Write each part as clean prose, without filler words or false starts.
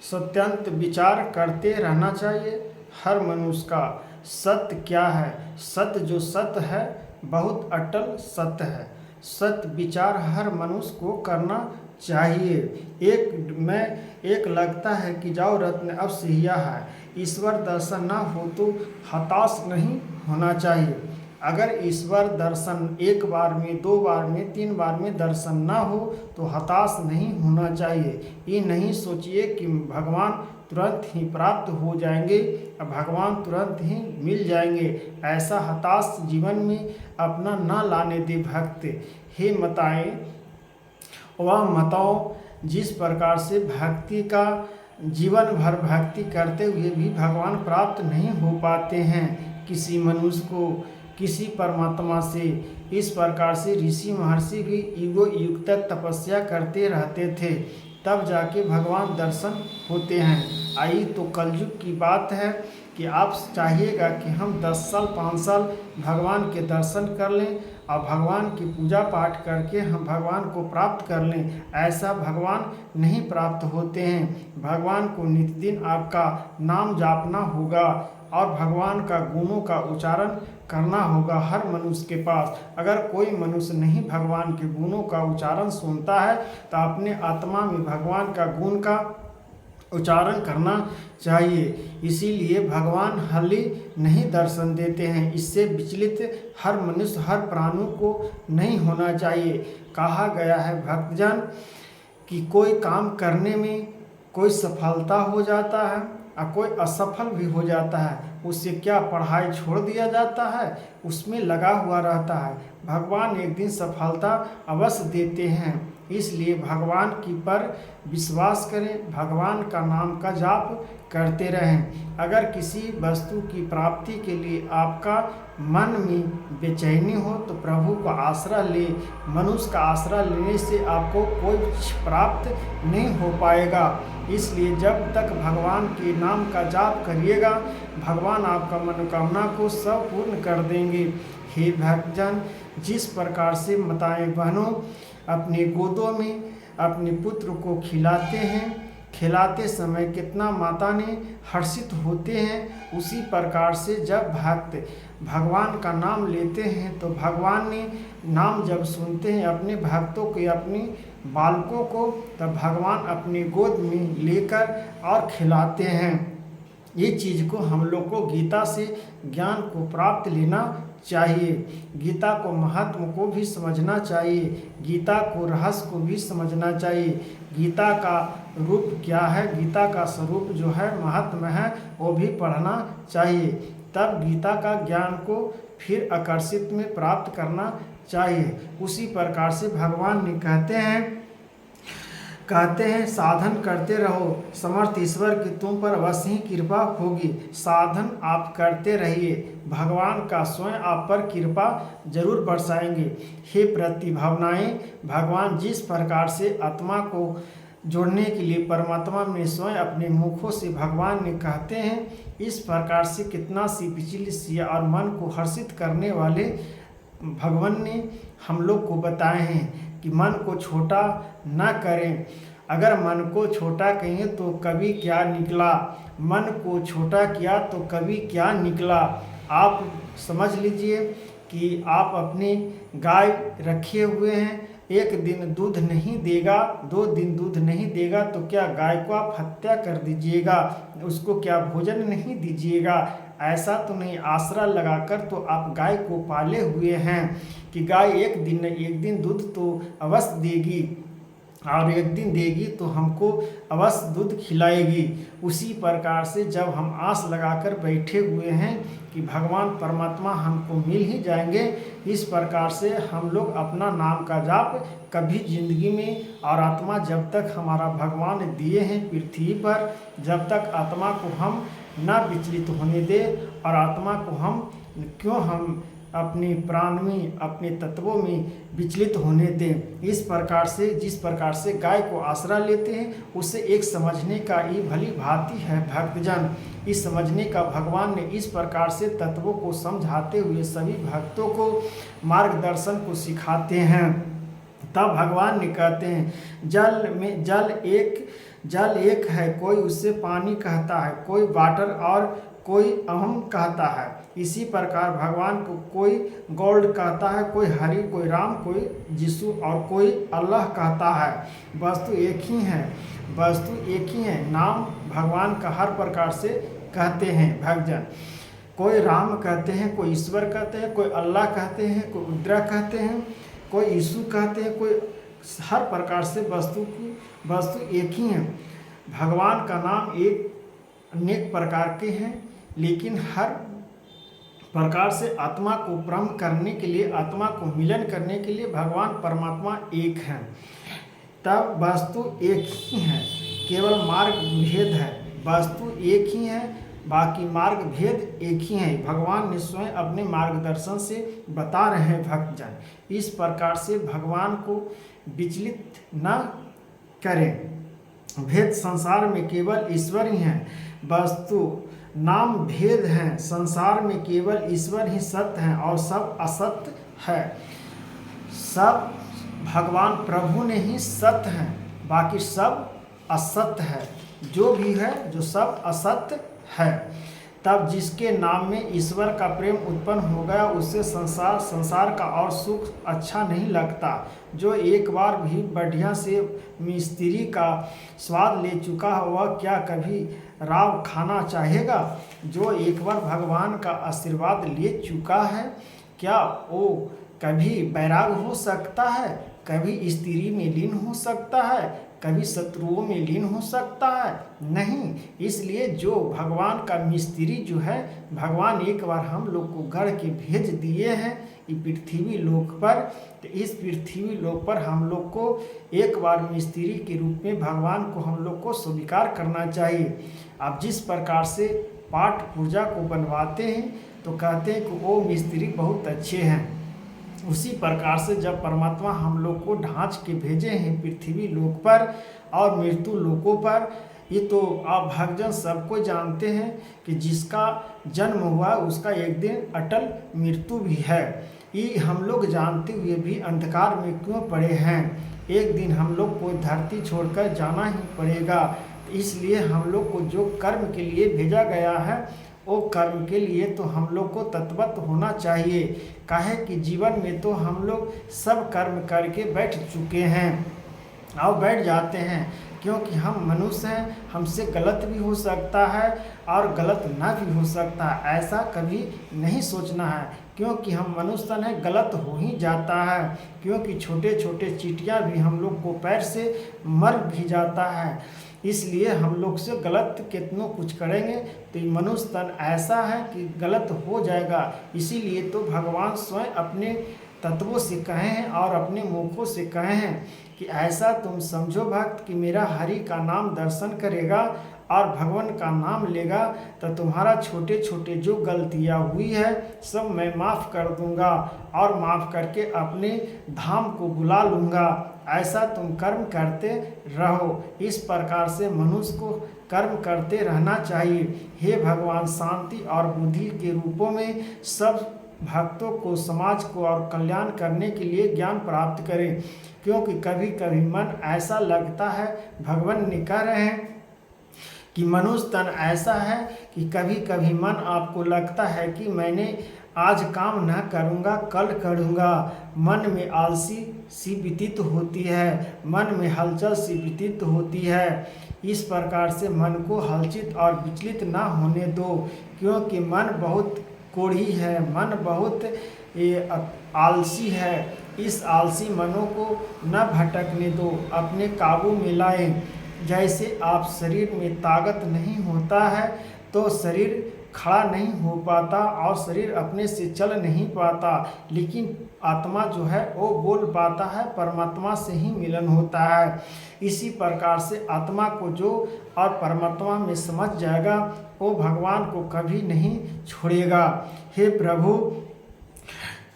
सत्यंत विचार करते रहना चाहिए हर मनुष्य का। सत्य क्या है? सत्य जो सत्य है बहुत अटल सत्य है। सत्य विचार हर मनुष्य को करना चाहिए। एक लगता है कि जाओ रत्न अब सिहिया है। ईश्वर दर्शन ना हो तो हताश नहीं होना चाहिए। अगर ईश्वर दर्शन एक बार में, दो बार में, तीन बार में दर्शन ना हो तो हताश नहीं होना चाहिए। ये नहीं सोचिए कि भगवान तुरंत ही प्राप्त हो जाएंगे, भगवान तुरंत ही मिल जाएंगे। ऐसा हताश जीवन में अपना ना लाने दे भक्त। हे मताएं वह मताओं जिस प्रकार से भक्ति का जीवन भर भक्ति करते हुए भी भगवान प्राप्त नहीं हो पाते हैं। किसी मनुष्य को किसी परमात्मा से इस प्रकार से ऋषि महर्षि भी युगों युग तक तपस्या करते रहते थे, तब जाके भगवान दर्शन होते हैं। आई तो कलयुग की बात है कि आप चाहिएगा कि हम 10 साल 5 साल भगवान के दर्शन कर लें और भगवान की पूजा पाठ करके हम भगवान को प्राप्त कर लें। ऐसा भगवान नहीं प्राप्त होते हैं। भगवान को नित्य दिन आपका नाम जापना होगा और भगवान का गुणों का उच्चारण करना होगा हर मनुष्य के पास। अगर कोई मनुष्य नहीं भगवान के गुणों का उच्चारण सुनता है तो अपने आत्मा में भगवान का गुण का उच्चारण करना चाहिए। इसीलिए भगवान हाली नहीं दर्शन देते हैं। इससे विचलित हर मनुष्य हर प्राणु को नहीं होना चाहिए। कहा गया है भक्तजन कि कोई काम करने में कोई सफलता हो जाता है और कोई असफल भी हो जाता है। उससे क्या पढ़ाई छोड़ दिया जाता है, उसमें लगा हुआ रहता है। भगवान एक दिन सफलता अवश्य देते हैं। इसलिए भगवान की पर विश्वास करें, भगवान का नाम का जाप करते रहें। अगर किसी वस्तु की प्राप्ति के लिए आपका मन में बेचैनी हो तो प्रभु का आश्रय ले। मनुष्य का आश्रय लेने से आपको कोई प्राप्त नहीं हो पाएगा। इसलिए जब तक भगवान के नाम का जाप करिएगा भगवान आपका मनोकामना को सब पूर्ण कर देंगे। हे भक्तजन, जिस प्रकार से माताएं बहनों अपने गोदों में अपने पुत्र को खिलाते हैं, खिलाते समय कितना माता ने हर्षित होते हैं, उसी प्रकार से जब भक्त भगवान का नाम लेते हैं तो भगवान ने नाम जब सुनते हैं अपने भक्तों के, अपने बालकों को, तब भगवान अपनी गोद में लेकर और खिलाते हैं। ये चीज़ को हम लोग को गीता से ज्ञान को प्राप्त लेना चाहिए। गीता को महत्व को भी समझना चाहिए, गीता को रहस्य को भी समझना चाहिए। गीता का रूप क्या है, गीता का स्वरूप जो है महत्व है वो भी पढ़ना चाहिए। तब गीता का ज्ञान को फिर आकर्षित में प्राप्त करना चाहिए। उसी प्रकार से भगवान ने कहते हैं साधन करते रहो, समर्थ ईश्वर की तुम पर अवश्य ही कृपा होगी। साधन आप करते रहिए, भगवान का स्वयं आप पर कृपा जरूर बरसाएंगे। हे प्रतिभावनाएं, भगवान जिस प्रकार से आत्मा को जोड़ने के लिए परमात्मा में स्वयं अपने मुखों से भगवान ने कहते हैं, इस प्रकार से कितना सी विचलित और मन को हर्षित करने वाले भगवान ने हम लोग को बताए हैं कि मन को छोटा न करें। अगर मन को छोटा कहें तो कभी क्या निकला, मन को छोटा किया तो कभी क्या निकला। आप समझ लीजिए कि आप अपनी गाय रखे हुए हैं, एक दिन दूध नहीं देगा, 2 दिन दूध नहीं देगा तो क्या गाय को आप हत्या कर दीजिएगा, उसको क्या भोजन नहीं दीजिएगा? ऐसा तो नहीं। आसरा लगाकर तो आप गाय को पाले हुए हैं कि गाय एक दिन न एक दिन दूध तो अवश्य देगी और एक दिन देगी तो हमको अवश्य दूध खिलाएगी। उसी प्रकार से जब हम आस लगाकर बैठे हुए हैं कि भगवान परमात्मा हमको मिल ही जाएंगे, इस प्रकार से हम लोग अपना नाम का जाप कभी जिंदगी में, और आत्मा जब तक हमारा भगवान दिए हैं पृथ्वी पर, जब तक आत्मा को हम ना विचलित होने दे और आत्मा को हम अपने प्राण में अपने तत्वों में विचलित होने दें। इस प्रकार से जिस प्रकार से गाय को आसरा लेते हैं उससे एक समझने का ये भली भांति है भक्तजन। इस समझने का भगवान ने इस प्रकार से तत्वों को समझाते हुए सभी भक्तों को मार्गदर्शन को सिखाते हैं। तब भगवान ने कहते हैं जल जल एक है, कोई उसे पानी कहता है, कोई वाटर और कोई अहम कहता है। इसी प्रकार भगवान को कोई गॉड कहता है, कोई हरि, कोई राम, कोई यीशु और कोई अल्लाह कहता है। वस्तु एक ही है, वस्तु एक ही है। नाम भगवान का हर प्रकार से कहते हैं भक्तजन। कोई राम कहते हैं, कोई ईश्वर कहते हैं, कोई अल्लाह कहते हैं, कोई रुद्रा कहते हैं, कोई यीशु कहते हैं, कोई हर प्रकार से वस्तु एक ही है। भगवान का नाम एक अनेक प्रकार के हैं, लेकिन हर प्रकार से आत्मा को ब्रह्म करने के लिए, आत्मा को मिलन करने के लिए भगवान परमात्मा एक है। तब वस्तु एक ही है, केवल मार्ग भेद है। वस्तु एक ही है, बाकी मार्ग भेद एक ही है। भगवान ने स्वयं अपने मार्गदर्शन से बता रहे हैं भक्तजन। इस प्रकार से भगवान को विचलित न करें। भेद संसार में केवल ईश्वर ही है, वस्तु नाम भेद हैं। संसार में केवल ईश्वर ही सत्य है और सब असत्य है। सब भगवान प्रभु ने ही सत्य हैं, बाकी सब असत्य है। जो भी है जो सब असत्य है। तब जिसके नाम में ईश्वर का प्रेम उत्पन्न हो गया, उससे संसार का और सुख अच्छा नहीं लगता। जो एक बार भी बढ़िया से मिस्त्री का स्वाद ले चुका है, वह क्या कभी राव खाना चाहेगा? जो एक बार भगवान का आशीर्वाद ले चुका है, क्या वो कभी बैराग हो सकता है? कभी स्त्री में लीन हो सकता है? कभी शत्रुओं में लीन हो सकता है? नहीं। इसलिए जो भगवान का मिस्त्री जो है, भगवान एक बार हम लोग को गढ़ के भेज दिए हैं ये पृथ्वी लोक पर। तो इस पृथ्वी लोक पर हम लोग को एक बार मिस्त्री के रूप में भगवान को हम लोग को स्वीकार करना चाहिए। अब जिस प्रकार से पाठ पूजा को बनवाते हैं तो कहते हैं कि वो मिस्त्री बहुत अच्छे हैं, उसी प्रकार से जब परमात्मा हम लोग को ढांच के भेजे हैं पृथ्वी लोक पर और मृत्यु लोकों पर, ये तो आप भक्तजन सबको जानते हैं कि जिसका जन्म हुआ उसका एक दिन अटल मृत्यु भी है। ये हम लोग जानते हुए भी अंधकार में क्यों पड़े हैं? एक दिन हम लोग को धरती छोड़कर जाना ही पड़ेगा। इसलिए हम लोग को जो कर्म के लिए भेजा गया है, वो कर्म के लिए तो हम लोग को तत्वत होना चाहिए। काहे कि जीवन में तो हम लोग सब कर्म करके बैठ चुके हैं और बैठ जाते हैं, क्योंकि हम मनुष्य हैं। हमसे गलत भी हो सकता है और गलत ना भी हो सकता है, ऐसा कभी नहीं सोचना है, क्योंकि हम मनुष्य हैं, गलत हो ही जाता है। क्योंकि छोटे छोटे चींटियाँ भी हम लोग को पैर से मर भी जाता है। इसलिए हम लोग से गलत कितनों कुछ करेंगे तो ये मनुष्य तन ऐसा है कि गलत हो जाएगा। इसीलिए तो भगवान स्वयं अपने तत्वों से कहे हैं और अपने मुखों से कहे हैं कि ऐसा तुम समझो भक्त कि मेरा हरि का नाम दर्शन करेगा और भगवान का नाम लेगा तो तुम्हारा छोटे छोटे जो गलतियाँ हुई है सब मैं माफ़ कर दूंगा और माफ़ करके अपने धाम को बुला लूँगा। ऐसा तुम कर्म करते रहो। इस प्रकार से मनुष्य को कर्म करते रहना चाहिए। हे भगवान, शांति और बुद्धि के रूपों में सब भक्तों को, समाज को और कल्याण करने के लिए ज्ञान प्राप्त करें। क्योंकि कभी कभी मन ऐसा लगता है, भगवान ने कह रहे हैं कि मनुष्य तन ऐसा है कि कभी कभी मन आपको लगता है कि मैंने आज काम न करूँगा, कल करूँगा। मन में आलसी सी व्यतीत होती है, मन में हलचल सी व्यतीत होती है। इस प्रकार से मन को हलचित और विचलित ना होने दो, क्योंकि मन बहुत कोढ़ी है, मन बहुत आलसी है। इस आलसी मनों को न भटकने दो, अपने काबू में लाएं। जैसे आप शरीर में ताकत नहीं होता है तो शरीर खड़ा नहीं हो पाता और शरीर अपने से चल नहीं पाता, लेकिन आत्मा जो है वो बोल पाता है, परमात्मा से ही मिलन होता है। इसी प्रकार से आत्मा को जो और परमात्मा में समझ जाएगा वो भगवान को कभी नहीं छोड़ेगा। हे प्रभु,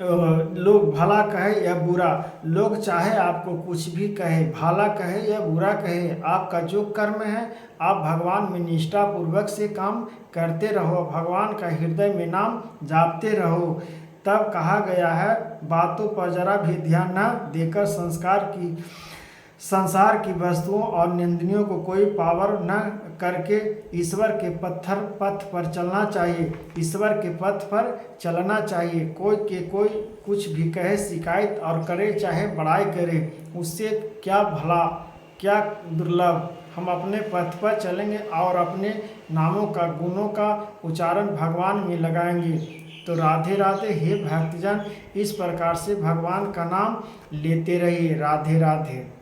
लोग भला कहे या बुरा, लोग चाहे आपको कुछ भी कहे, भला कहे या बुरा कहे, आपका जो कर्म है आप भगवान में निष्ठा पूर्वक से काम करते रहो, भगवान का हृदय में नाम जापते रहो। तब कहा गया है, बातों पर जरा भी ध्यान न देकर संस्कार की संसार की वस्तुओं और निंदनियों को कोई पावर न करके ईश्वर के पथ पर चलना चाहिए। ईश्वर के पथ पर चलना चाहिए। कोई कुछ भी कहे, शिकायत और करे, चाहे बड़ाई करे, उससे क्या भला, क्या दुर्लभ। हम अपने पथ पर चलेंगे और अपने नामों का, गुणों का उच्चारण भगवान में लगाएंगे। तो राधे राधे। हे भक्तजन, इस प्रकार से भगवान का नाम लेते रहिए। राधे राधे।